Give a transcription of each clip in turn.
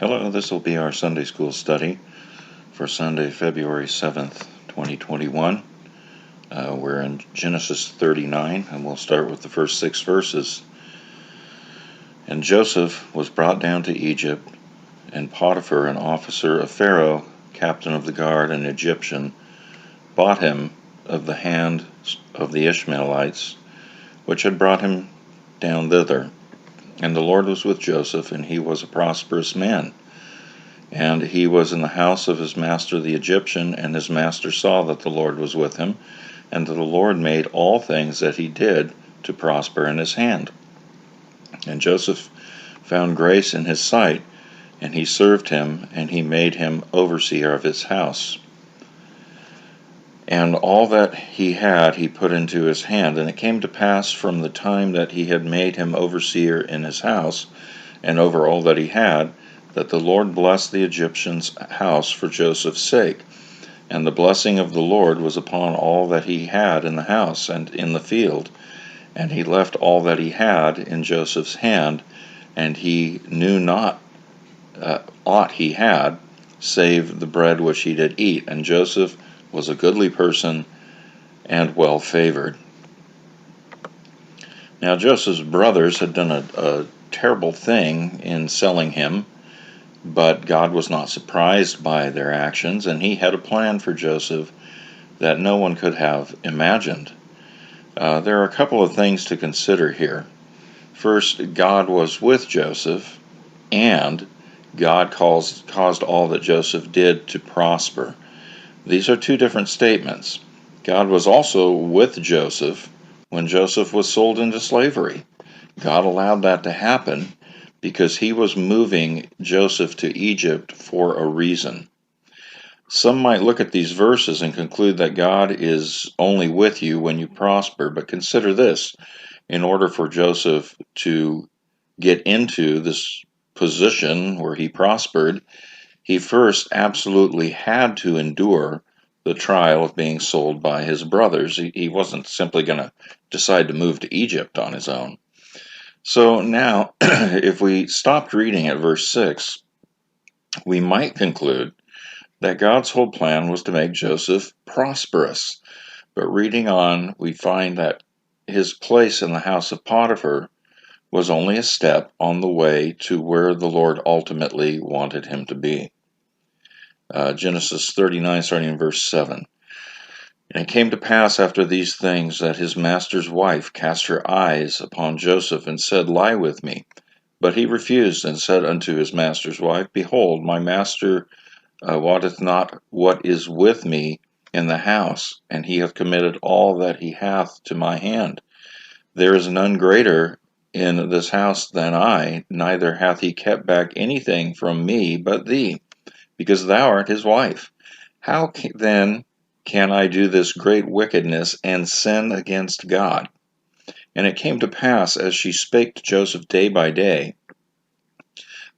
Hello, this will be our Sunday School study for Sunday, February 7th, 2021. We're in Genesis 39, and we'll start with the first 6 verses. And Joseph was brought down to Egypt, and Potiphar, an officer of Pharaoh, captain of the guard, an Egyptian, bought him of the hand of the Ishmaelites, which had brought him down thither. And the Lord was with Joseph, and he was a prosperous man. And he was in the house of his master the Egyptian, and his master saw that the Lord was with him, and that the Lord made all things that he did to prosper in his hand. And Joseph found grace in his sight, and he served him, and he made him overseer of his house. And all that he had he put into his hand. And it came to pass from the time that he had made him overseer in his house, and over all that he had, that the Lord blessed the Egyptian's house for Joseph's sake. And the blessing of the Lord was upon all that he had in the house and in the field. And he left all that he had in Joseph's hand, and he knew not aught he had, save the bread which he did eat. And Joseph was a goodly person and well favored. Now Joseph's brothers had done a terrible thing in selling him, but God was not surprised by their actions, and he had a plan for Joseph that no one could have imagined. There are a couple of things to consider here. First, God was with Joseph, and God caused all that Joseph did to prosper. These are two different statements. God was also with Joseph when Joseph was sold into slavery. God allowed that to happen because he was moving Joseph to Egypt for a reason. Some might look at these verses and conclude that God is only with you when you prosper, but consider this. In order for Joseph to get into this position where he prospered, he first absolutely had to endure the trial of being sold by his brothers. He wasn't simply going to decide to move to Egypt on his own. So now, if we stopped reading at verse 6, we might conclude that God's whole plan was to make Joseph prosperous. But reading on, we find that his place in the house of Potiphar was only a step on the way to where the Lord ultimately wanted him to be. Genesis 39, starting in verse 7. And it came to pass after these things that his master's wife cast her eyes upon Joseph and said, Lie with me. But he refused and said unto his master's wife, Behold, my master wotteth not what is with me in the house, and he hath committed all that he hath to my hand. There is none greater in this house than I, neither hath he kept back anything from me but thee, because thou art his wife. How then can I do this great wickedness and sin against God? And it came to pass, as she spake to Joseph day by day,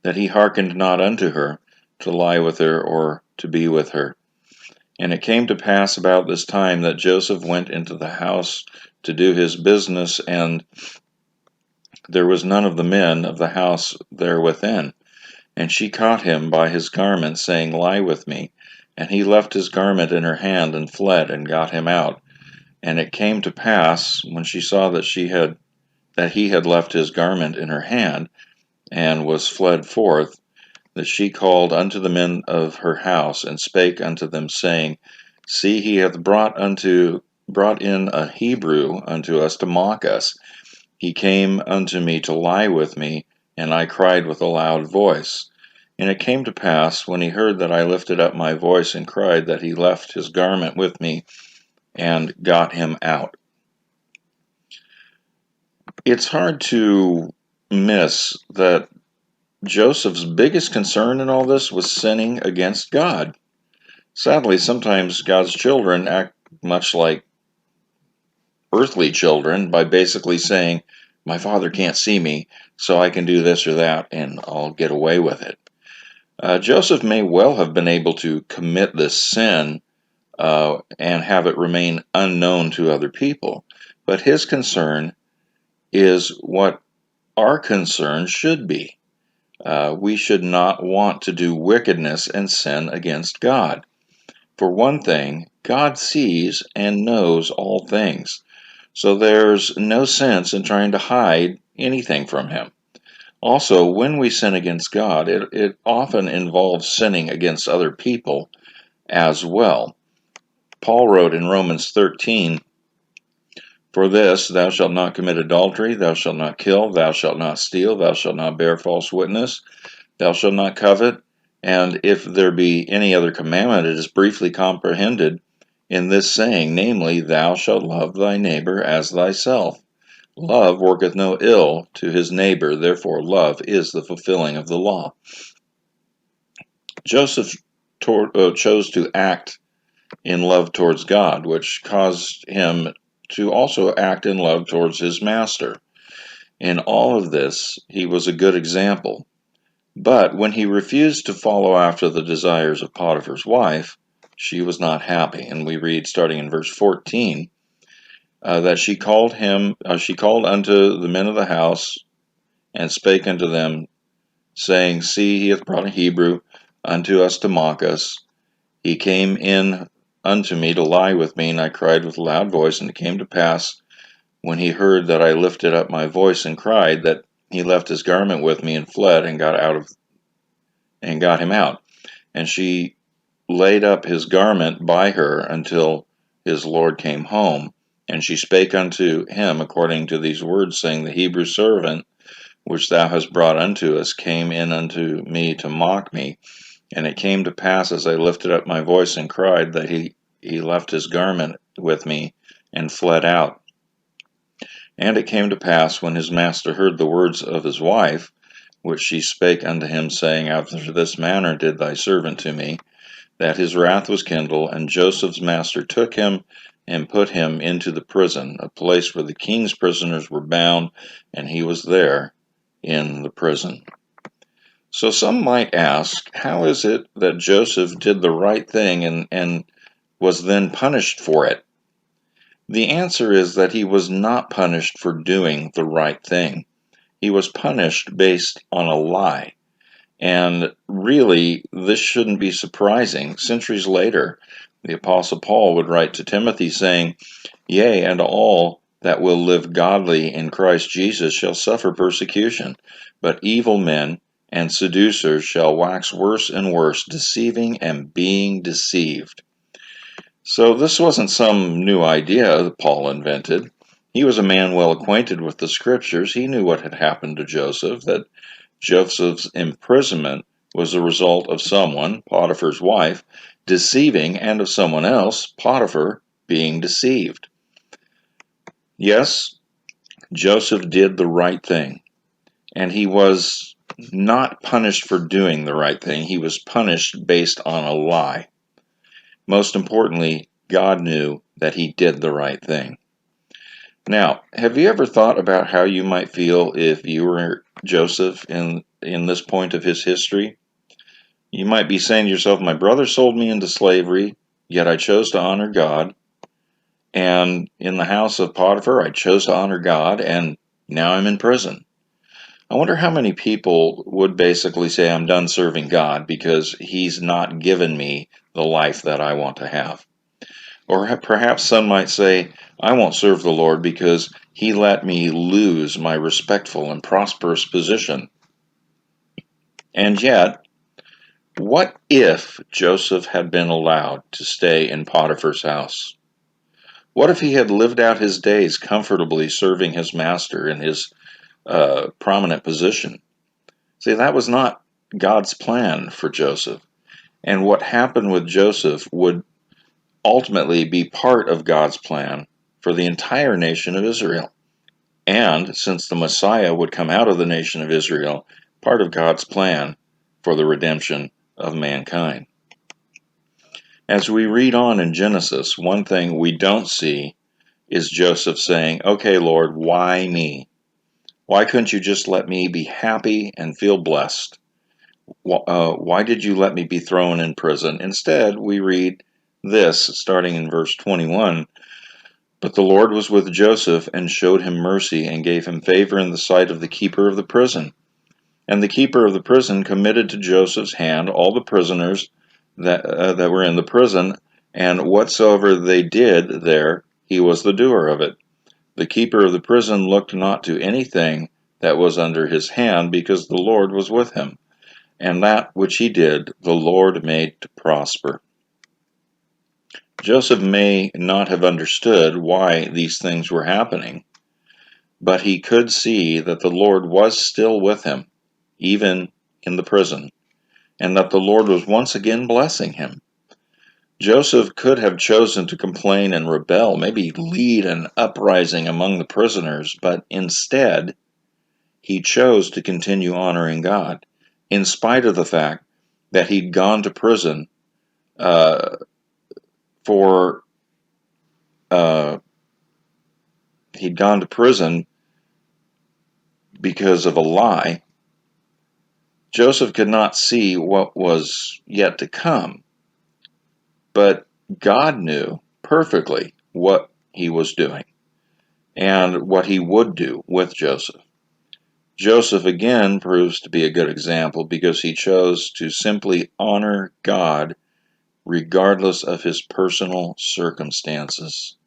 that he hearkened not unto her, to lie with her or to be with her. And it came to pass about this time that Joseph went into the house to do his business, and there was none of the men of the house there within. And she caught him by his garment, saying, Lie with me. And he left his garment in her hand, and fled, and got him out. And it came to pass, when she saw that he had left his garment in her hand, and was fled forth, that she called unto the men of her house, and spake unto them, saying, See, he hath brought in a Hebrew unto us to mock us. He came unto me to lie with me, and I cried with a loud voice. And it came to pass, when he heard that I lifted up my voice and cried, that he left his garment with me and got him out. It's hard to miss that Joseph's biggest concern in all this was sinning against God. Sadly, sometimes God's children act much like earthly children by basically saying, my father can't see me, so I can do this or that, and I'll get away with it. Joseph may well have been able to commit this sin and have it remain unknown to other people, but his concern is what our concern should be. we should not want to do wickedness and sin against God. For one thing, God sees and knows all things, so there's no sense in trying to hide anything from Him. Also, when we sin against God, it often involves sinning against other people as well. Paul wrote in Romans 13, "For this, thou shalt not commit adultery, thou shalt not kill, thou shalt not steal, thou shalt not bear false witness, thou shalt not covet. And if there be any other commandment, it is briefly comprehended in this saying, namely, thou shalt love thy neighbor as thyself. Love worketh no ill to his neighbor, therefore love is the fulfilling of the law." Joseph chose to act in love towards God, which caused him to also act in love towards his master. In all of this, he was a good example. But when he refused to follow after the desires of Potiphar's wife, she was not happy. And we read, starting in verse 14, that she called unto the men of the house, and spake unto them, saying, See, he hath brought a Hebrew unto us to mock us. He came in unto me to lie with me, and I cried with a loud voice. And it came to pass, when he heard that I lifted up my voice and cried, that he left his garment with me and fled, and got him out. And she laid up his garment by her until his Lord came home. And she spake unto him according to these words, saying, The Hebrew servant which thou hast brought unto us came in unto me to mock me. And it came to pass, as I lifted up my voice and cried, that he left his garment with me and fled out. And it came to pass, when his master heard the words of his wife, which she spake unto him, saying, After this manner did thy servant to me, that his wrath was kindled. And Joseph's master took him and put him into the prison, a place where the king's prisoners were bound, and he was there in the prison. So some might ask, how is it that Joseph did the right thing and was then punished for it? The answer is that he was not punished for doing the right thing. He was punished based on a lie. And really, this shouldn't be surprising. Centuries later, the Apostle Paul would write to Timothy saying, Yea, and all that will live godly in Christ Jesus shall suffer persecution, but evil men and seducers shall wax worse and worse, deceiving and being deceived. So this wasn't some new idea that Paul invented. He was a man well acquainted with the scriptures. He knew what had happened to Joseph, that Joseph's imprisonment was the result of someone, Potiphar's wife, deceiving, and of someone else, Potiphar, being deceived. Yes, Joseph did the right thing, and he was not punished for doing the right thing. He was punished based on a lie. Most importantly, God knew that he did the right thing. Now, have you ever thought about how you might feel if you were Joseph in this point of his history? You might be saying to yourself, my brother sold me into slavery, yet I chose to honor God. And in the house of Potiphar, I chose to honor God, and now I'm in prison. I wonder how many people would basically say, I'm done serving God because he's not given me the life that I want to have. Or perhaps some might say, I won't serve the Lord because he let me lose my respectful and prosperous position. And yet, what if Joseph had been allowed to stay in Potiphar's house? What if he had lived out his days comfortably serving his master in his prominent position? See, that was not God's plan for Joseph. And what happened with Joseph would ultimately be part of God's plan for the entire nation of Israel. And since the Messiah would come out of the nation of Israel, part of God's plan for the redemption of mankind. As we read on in Genesis, one thing we don't see is Joseph saying, okay, Lord, why me? Why couldn't you just let me be happy and feel blessed? Why did you let me be thrown in prison? Instead, we read this, starting in verse 21, But the Lord was with Joseph and showed him mercy and gave him favor in the sight of the keeper of the prison. And the keeper of the prison committed to Joseph's hand all the prisoners that were in the prison, and whatsoever they did there, he was the doer of it. The keeper of the prison looked not to anything that was under his hand, because the Lord was with him, and that which he did, the Lord made to prosper. Joseph may not have understood why these things were happening, but he could see that the Lord was still with him, even in the prison, and that the Lord was once again blessing him. Joseph could have chosen to complain and rebel, maybe lead an uprising among the prisoners, but instead he chose to continue honoring God, in spite of the fact that he'd gone to prison for he'd gone to prison because of a lie. Joseph could not see what was yet to come, but God knew perfectly what he was doing and what he would do with Joseph. Joseph again proves to be a good example because he chose to simply honor God regardless of his personal circumstances.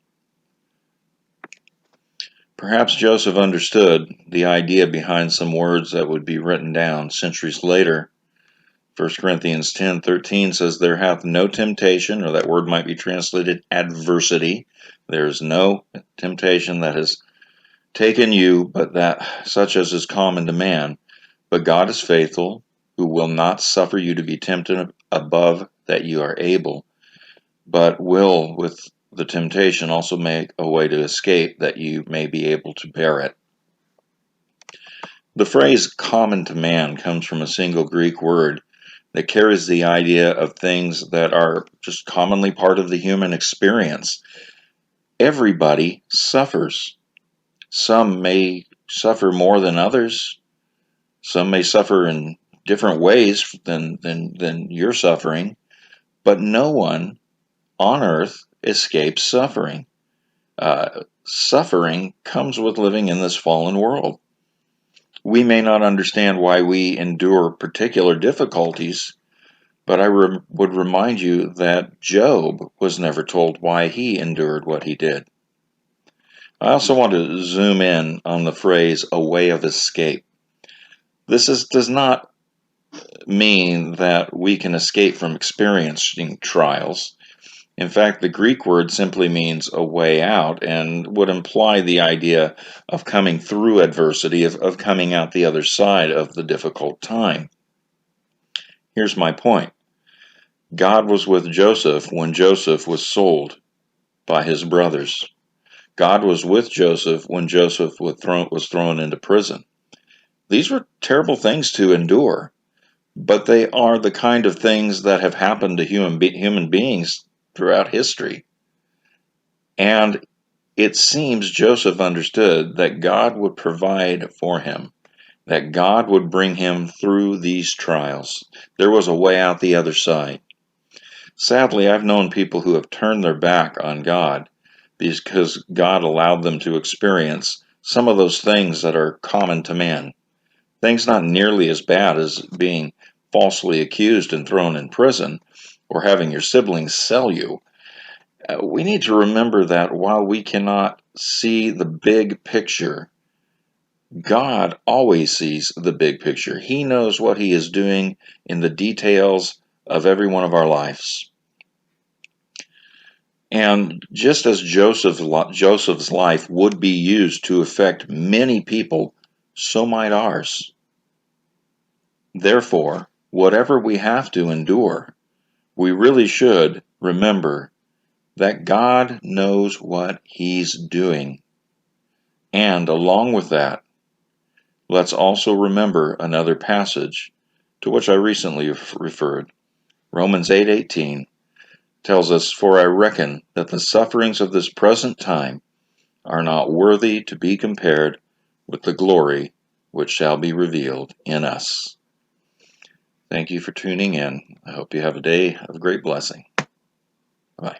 Perhaps Joseph understood the idea behind some words that would be written down centuries later. 1 Corinthians 10:13 says, "There hath no temptation," or that word might be translated adversity. "There is no temptation that has taken you, but that such as is common to man. But God is faithful, who will not suffer you to be tempted above that you are able, but will with the temptation also make a way to escape, that you may be able to bear it." The phrase common to man comes from a single Greek word that carries the idea of things that are just commonly part of the human experience. Everybody suffers. Some may suffer more than others. Some may suffer in different ways than you're suffering, but no one on earth escapes suffering. Suffering comes with living in this fallen world. We may not understand why we endure particular difficulties, but I would remind you that Job was never told why he endured what he did. I also want to zoom in on the phrase "a way of escape." This does not mean that we can escape from experiencing trials. In fact, the Greek word simply means a way out and would imply the idea of coming through adversity, of coming out the other side of the difficult time. Here's my point. God was with Joseph when Joseph was sold by his brothers. God was with Joseph when Joseph was thrown into prison. These were terrible things to endure, but they are the kind of things that have happened to human beings throughout history. And it seems Joseph understood that God would provide for him, that God would bring him through these trials. There was a way out the other side. Sadly, I've known people who have turned their back on God because God allowed them to experience some of those things that are common to man. Things not nearly as bad as being falsely accused and thrown in prison or having your siblings sell you. We need to remember that while we cannot see the big picture, God always sees the big picture. He knows what He is doing in the details of every one of our lives. And just as Joseph's life would be used to affect many people, so might ours. Therefore, whatever we have to endure, we really should remember that God knows what He's doing. And along with that, let's also remember another passage to which I recently referred. Romans 8:18 tells us, "For I reckon that the sufferings of this present time are not worthy to be compared with the glory which shall be revealed in us." Thank you for tuning in. I hope you have a day of great blessing. Bye.